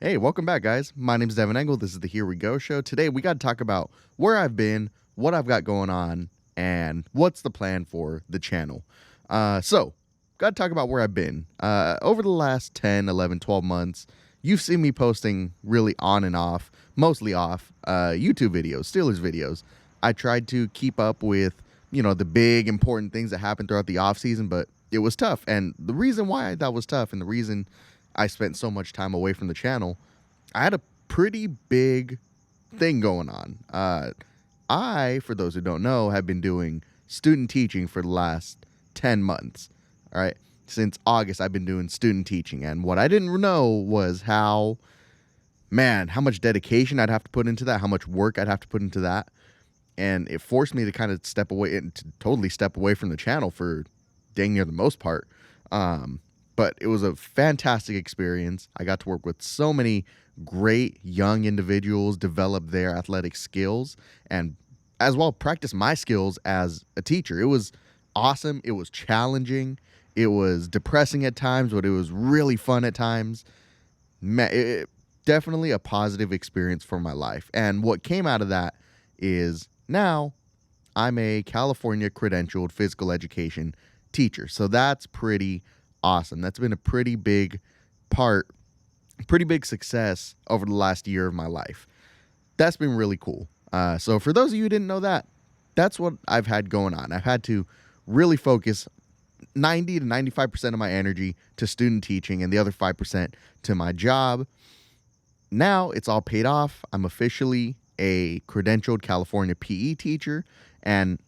Hey, welcome back, guys. My name's Devin Engel. This is the Here We Go show. Today, we got to talk about where I've been, what I've got going on, and what's the plan for the channel. Got to talk about where I've been. Over the last 10, 11, 12 months, you've seen me posting really on and off, mostly off, YouTube videos, Steelers videos. I tried to keep up with, the big important things that happened throughout the off season, but it was tough. And the reason why that was tough and the reason I spent so much time away from the channel, I had a pretty big thing going on. For those who don't know, have been doing student teaching for the last 10 months. All right. Since August, I've been doing student teaching. And what I didn't know was how much dedication I'd have to put into that, how much work I'd have to put into that. And it forced me to kind of step away and to totally step away from the channel for dang near the most part. But it was a fantastic experience. I got to work with so many great young individuals, develop their athletic skills, and as well practice my skills as a teacher. It was awesome. It was challenging. It was depressing at times, but it was really fun at times. Definitely a positive experience for my life. And what came out of that is now I'm a California credentialed physical education teacher. So that's pretty awesome. That's been a pretty big success over the last year of my life. That's been really cool. So for those of you who didn't know that, that's what I've had going on. I've had to really focus 90 to 95% of my energy to student teaching and the other 5% to my job. Now it's all paid off. I'm officially a credentialed California PE teacher, and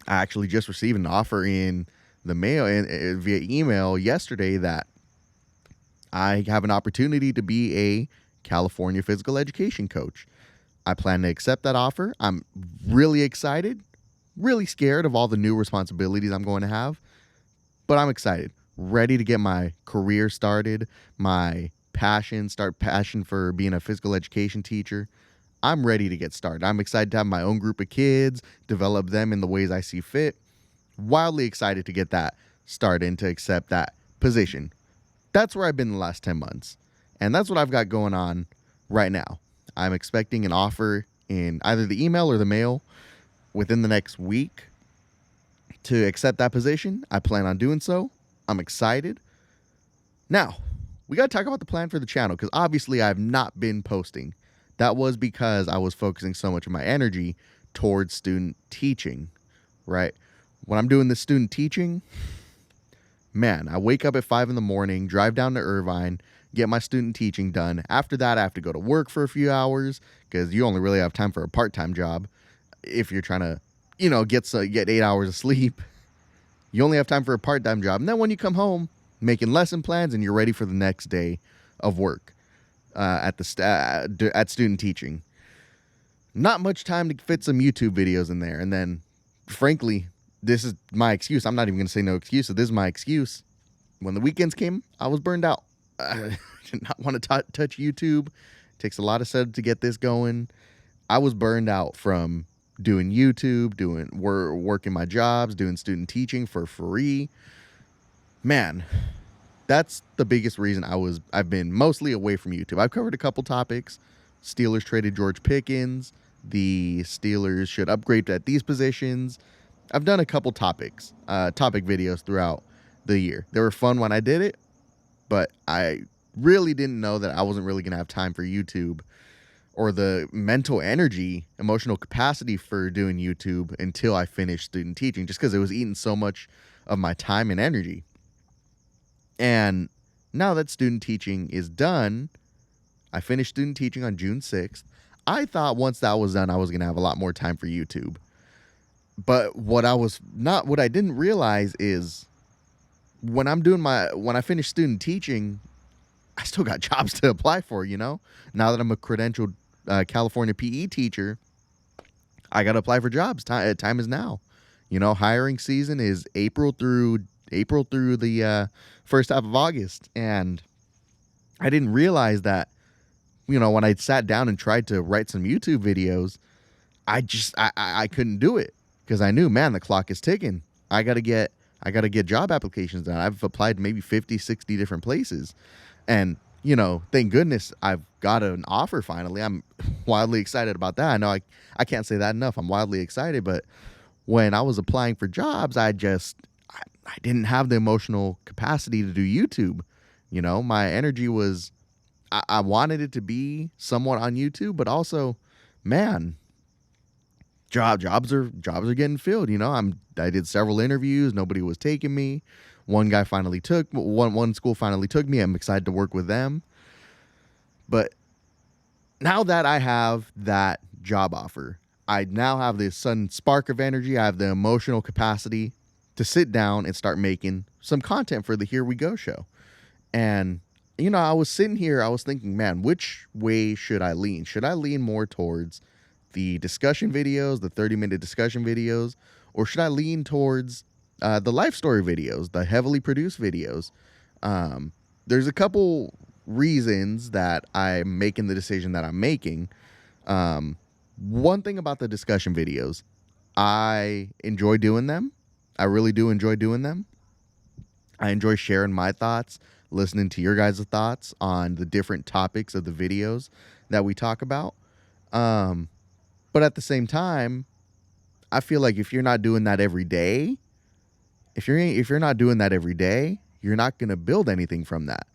I actually just received an offer in the mail and via email yesterday that I have an opportunity to be a California physical education coach. I plan to accept that offer. I'm really excited, really scared of all the new responsibilities I'm going to have, but I'm excited, ready to get my career started, my passion for being a physical education teacher. I'm ready to get started. I'm excited to have my own group of kids, develop them in the ways I see fit. Wildly excited to get that started and to accept that position. That's where I've been the last 10 months. And that's what I've got going on right now. I'm expecting an offer in either the email or the mail within the next week to accept that position. I plan on doing so. I'm excited. Now, we got to talk about the plan for the channel because obviously I've not been posting. That was because I was focusing so much of my energy towards student teaching, right? When I'm doing this student teaching, I wake up at 5 in the morning, drive down to Irvine, get my student teaching done. After that, I have to go to work for a few hours because you only really have time for a part-time job. If you're trying to, get 8 hours of sleep, you only have time for a part-time job. And then when you come home, making lesson plans and you're ready for the next day of work at student teaching. Not much time to fit some YouTube videos in there. And then, frankly, this is my excuse. I'm not even going to say no excuse. So this is my excuse. When the weekends came, I was burned out. I did not want to touch YouTube. It takes a lot of setup to get this going. I was burned out from doing YouTube, working my jobs, doing student teaching for free. That's the biggest reason I've been mostly away from YouTube. I've covered a couple topics. Steelers traded George Pickens. The Steelers should upgrade at these positions. I've done a couple topic videos throughout the year. They were fun when I did it, but I really didn't know that I wasn't really going to have time for YouTube or the mental energy, emotional capacity for doing YouTube until I finished student teaching, just because it was eating so much of my time and energy. And now that student teaching is done, I finished student teaching on June 6th. I thought once that was done, I was going to have a lot more time for YouTube. But what I didn't realize is when I finish student teaching, I still got jobs to apply for, Now that I'm a credentialed California PE teacher, I got to apply for jobs. Time is now. Hiring season is April through the first half of August. And I didn't realize that, when I sat down and tried to write some YouTube videos, I couldn't do it. Because I knew, the clock is ticking. I got to get job applications done. I've applied maybe 50, 60 different places. And, thank goodness I've got an offer finally. I'm wildly excited about that. I know I can't say that enough. I'm wildly excited, but when I was applying for jobs, I didn't have the emotional capacity to do YouTube. My energy was, I wanted it to be somewhat on YouTube, but also, man, jobs are getting filled. I did several interviews. Nobody was taking me. One school finally took me. I'm excited to work with them. But now that I have that job offer, I now have this sudden spark of energy. I have the emotional capacity to sit down and start making some content for the Here We Go show. And, I was sitting here, I was thinking, man, which way should I lean? Should I lean more towards the discussion videos, the 30-minute discussion videos, or should I lean towards the life story videos, the heavily produced videos? There's a couple reasons that I'm making the decision that I'm making. One thing about the discussion videos, I enjoy doing them. I really do enjoy doing them. I enjoy sharing my thoughts, listening to your guys' thoughts on the different topics of the videos that we talk about. But at the same time, I feel like if you're not doing that every day, if you're not doing that every day, you're not going to build anything from that.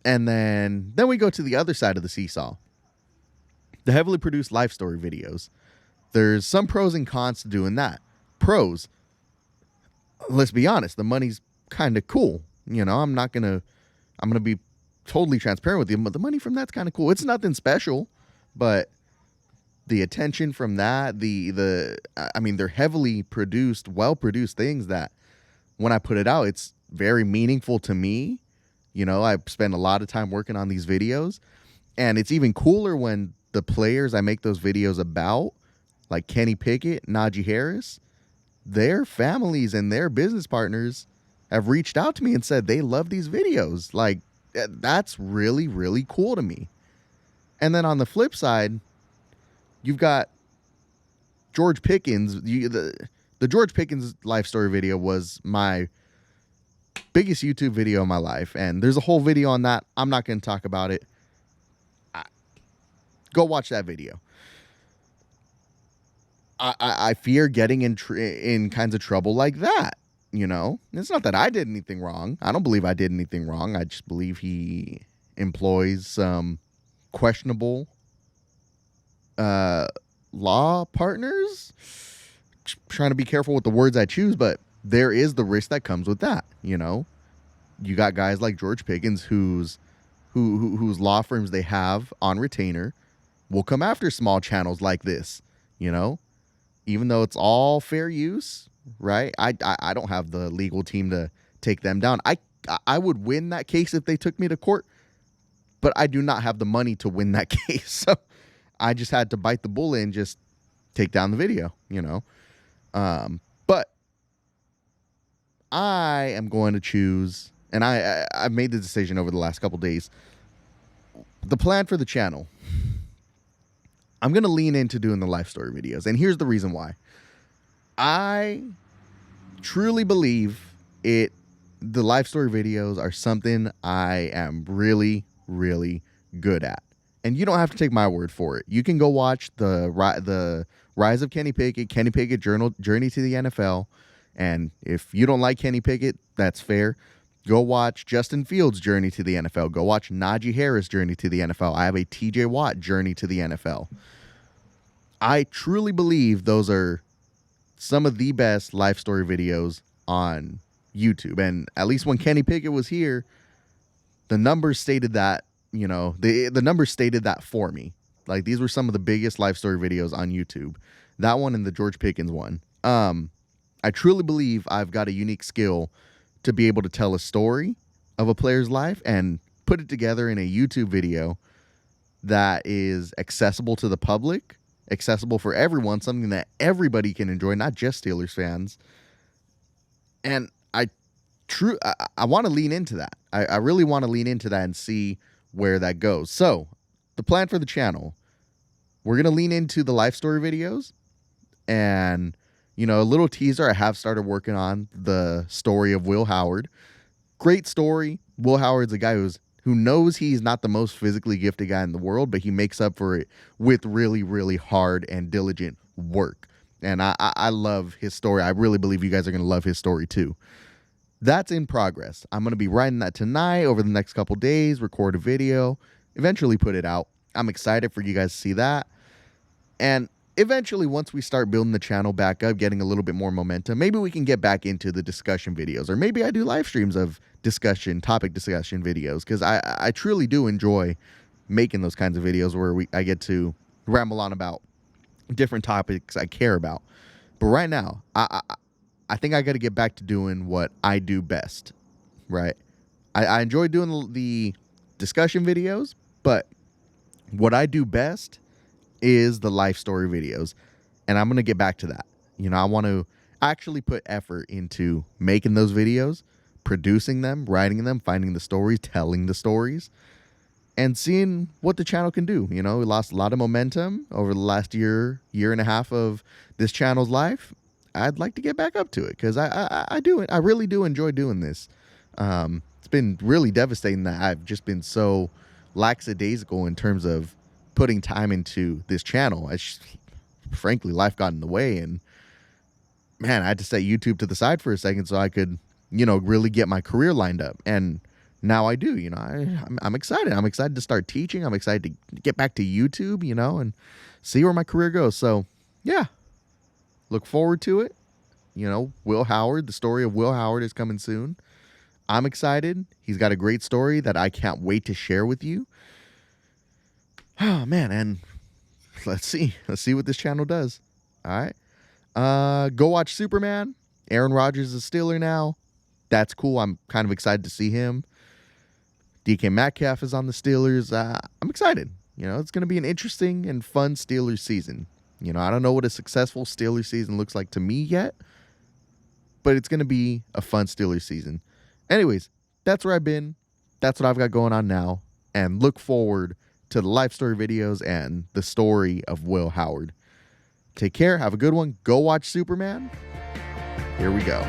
And then we go to the other side of the seesaw. The heavily produced life story videos. There's some pros and cons to doing that. Pros, let's be honest, the money's kind of cool. I'm going to be totally transparent with you, but the money from that's kind of cool. It's nothing special, but the attention from that, they're heavily produced, well-produced things that when I put it out, it's very meaningful to me. I spend a lot of time working on these videos, and it's even cooler when the players I make those videos about, like Kenny Pickett, Najee Harris, their families and their business partners have reached out to me and said they love these videos. Like, that's really, really cool to me. And then on the flip side, you've got George Pickens. The George Pickens life story video was my biggest YouTube video of my life. And there's a whole video on that. I'm not going to talk about it. Go watch that video. I fear getting in kinds of trouble like that. It's not that I did anything wrong. I don't believe I did anything wrong. I just believe he employs some questionable law partners. Trying to be careful with the words I choose, but there is the risk that comes with that. You got guys like George Pickens whose law firms they have on retainer will come after small channels like this. Even though it's all fair use, right? I don't have the legal team to take them down. I would win that case if they took me to court, but I do not have the money to win that case. So I just had to bite the bullet and just take down the video, But I am going to choose, and I've made the decision over the last couple days, the plan for the channel. I'm going to lean into doing the life story videos. And here's the reason why. I truly believe the life story videos are something I am really, really good at. And you don't have to take my word for it. You can go watch the Rise of Kenny Pickett Journey to the NFL. And if you don't like Kenny Pickett, that's fair. Go watch Justin Fields' journey to the NFL. Go watch Najee Harris' journey to the NFL. I have a TJ Watt journey to the NFL. I truly believe those are some of the best life story videos on YouTube. And at least when Kenny Pickett was here, the numbers stated that, the numbers stated that for me. Like, these were some of the biggest life story videos on YouTube. That one and the George Pickens one. I truly believe I've got a unique skill to be able to tell a story of a player's life and put it together in a YouTube video that is accessible to the public, accessible for everyone, something that everybody can enjoy, not just Steelers fans. And I want to lean into that. I really want to lean into that and see where that goes. So the plan for the channel, we're going to lean into the life story videos and, a little teaser. I have started working on the story of Will Howard. Great story. Will Howard's a guy who's who knows he's not the most physically gifted guy in the world, but he makes up for it with really, really hard and diligent work. And I love his story. I really believe you guys are going to love his story too. That's in progress. I'm going to be writing that tonight over the next couple days, record a video, eventually put it out. I'm excited for you guys to see that. And eventually, once we start building the channel back up, getting a little bit more momentum, maybe we can get back into the discussion videos, or maybe I do live streams of topic discussion videos, because I truly do enjoy making those kinds of videos where I get to ramble on about different topics I care about. But right now, I think I got to get back to doing what I do best, right? I enjoy doing the discussion videos, but what I do best is the life story videos, and I'm going to get back to that. I want to actually put effort into making those videos, producing them, writing them, finding the stories, telling the stories, and seeing what the channel can do. We lost a lot of momentum over the last year and a half of this channel's life. I'd like to get back up to it, because I do it. I really do enjoy doing this. It's been really devastating that I've just been so lackadaisical in terms of putting time into this channel. Frankly, life got in the way, and man, I had to set YouTube to the side for a second so I could, really get my career lined up. And now I do. I'm excited. I'm excited to start teaching. I'm excited to get back to YouTube, and see where my career goes. So yeah, look forward to it. Will Howard, the story of Will Howard is coming soon. I'm excited. He's got a great story that I can't wait to share with you. Oh, man, and let's see what this channel does. All right. Go watch Superman. Aaron Rodgers is a Steeler now. That's cool. I'm kind of excited to see him. DK Metcalf is on the Steelers. I'm excited. It's going to be an interesting and fun Steelers season. I don't know what a successful Steelers season looks like to me yet, but it's going to be a fun Steelers season. Anyways, that's where I've been. That's what I've got going on now, and look forward to the life story videos and the story of Will Howard. Take care. Have a good one. Go watch Superman. Here we go.